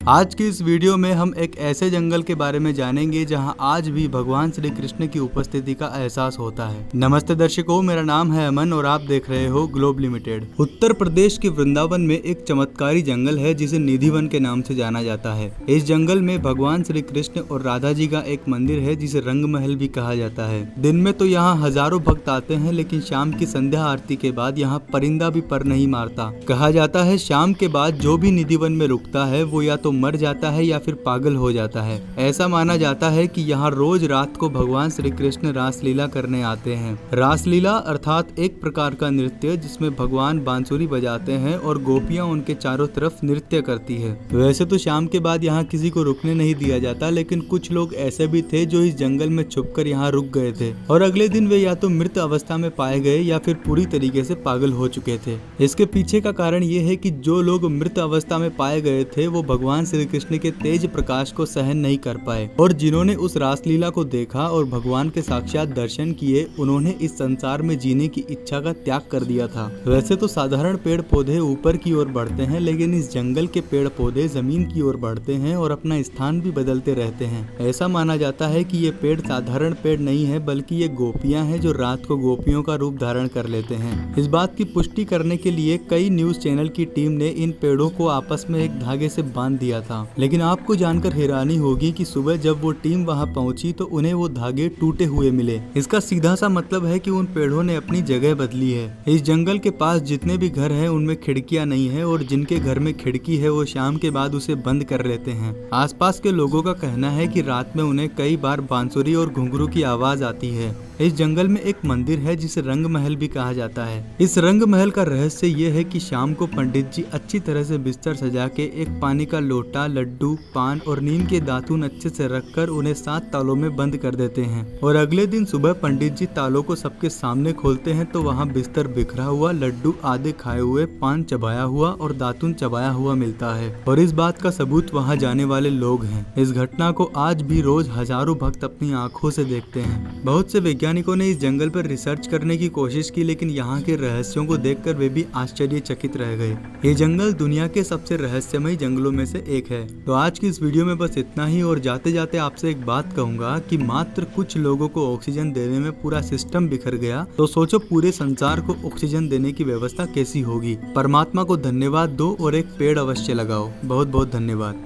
आज की इस वीडियो में हम एक ऐसे जंगल के बारे में जानेंगे जहां आज भी भगवान श्री कृष्ण की उपस्थिति का एहसास होता है। नमस्ते दर्शकों, मेरा नाम है अमन और आप देख रहे हो ग्लोब लिमिटेड। उत्तर प्रदेश के वृंदावन में एक चमत्कारी जंगल है जिसे निधि वन के नाम से जाना जाता है। इस जंगल में भगवान श्री कृष्ण और राधा जी का एक मंदिर है जिसे रंग महल भी कहा जाता है। दिन में तो यहाँ हजारों भक्त आते हैं, लेकिन शाम की संध्या आरती के बाद यहाँ परिंदा भी पर नहीं मारता। कहा जाता है शाम के बाद जो भी निधि वन में रुकता है वो या तो मर जाता है या फिर पागल हो जाता है। ऐसा माना जाता है कि यहाँ रोज रात को भगवान श्री कृष्ण रासलीला करने आते हैं। रासलीला अर्थात एक प्रकार का नृत्य जिसमें भगवान बांसुरी बजाते हैं और गोपियां उनके चारों तरफ नृत्य करती है। वैसे तो शाम के बाद यहाँ किसी को रुकने नहीं दिया जाता, लेकिन कुछ लोग ऐसे भी थे जो इस जंगल में छुपकर यहाँ रुक गए थे और अगले दिन वे या तो मृत अवस्था में पाए गए या फिर पूरी तरीके से पागल हो चुके थे। इसके पीछे का कारण ये है कि जो लोग मृत अवस्था में पाए गए थे वो भगवान श्री कृष्ण के तेज प्रकाश को सहन नहीं कर पाए, और जिन्होंने उस रासलीला को देखा और भगवान के साक्षात दर्शन किए उन्होंने इस संसार में जीने की इच्छा का त्याग कर दिया था। वैसे तो साधारण पेड़ पौधे ऊपर की ओर बढ़ते हैं, लेकिन इस जंगल के पेड़ पौधे जमीन की ओर बढ़ते हैं और अपना स्थान भी बदलते रहते हैं। ऐसा माना जाता है कि ये पेड़ साधारण पेड़ नहीं है, बल्कि ये गोपियां हैं जो रात को गोपियों का रूप धारण कर लेते हैं। इस बात की पुष्टि करने के लिए कई न्यूज चैनल की टीम ने इन पेड़ों को आपस में एक धागे से बांध दिया था, लेकिन आपको जानकर हैरानी होगी कि सुबह जब वो टीम वहां पहुंची तो उन्हें वो धागे टूटे हुए मिले। इसका सीधा सा मतलब है कि उन पेड़ों ने अपनी जगह बदली है। इस जंगल के पास जितने भी घर हैं उनमें खिड़कियां नहीं है, और जिनके घर में खिड़की है वो शाम के बाद उसे बंद कर लेते हैं। आसपास के लोगों का कहना है कि रात में उन्हें कई बार बांसुरी और घुंघरू की आवाज आती है। इस जंगल में एक मंदिर है जिसे रंग महल भी कहा जाता है। इस रंग महल का रहस्य ये है कि शाम को पंडित जी अच्छी तरह से बिस्तर सजा के एक पानी का लोटा, लड्डू, पान और नीम के दातून अच्छे से रखकर उन्हें 7 तालों में बंद कर देते हैं, और अगले दिन सुबह पंडित जी तालों को सबके सामने खोलते हैं तो वहाँ बिस्तर बिखरा हुआ, लड्डू आधे खाए हुए, पान चबाया हुआ और दातून चबाया हुआ मिलता है। और इस बात का सबूत वहाँ जाने वाले लोग हैं। इस घटना को आज भी रोज हजारों भक्त अपनी आंखों से देखते हैं। बहुत से वैज्ञानिकों ने इस जंगल पर रिसर्च करने की कोशिश की, लेकिन यहाँ के रहस्यों को देखकर वे भी आश्चर्यचकित रह गए। ये जंगल दुनिया के सबसे रहस्यमय जंगलों में से एक है। तो आज की इस वीडियो में बस इतना ही, और जाते जाते आपसे एक बात कहूंगा कि मात्र कुछ लोगों को ऑक्सीजन देने में पूरा सिस्टम बिखर गया, तो सोचो पूरे संसार को ऑक्सीजन देने की व्यवस्था कैसी होगी। परमात्मा को धन्यवाद दो और एक पेड़ अवश्य लगाओ। बहुत बहुत धन्यवाद।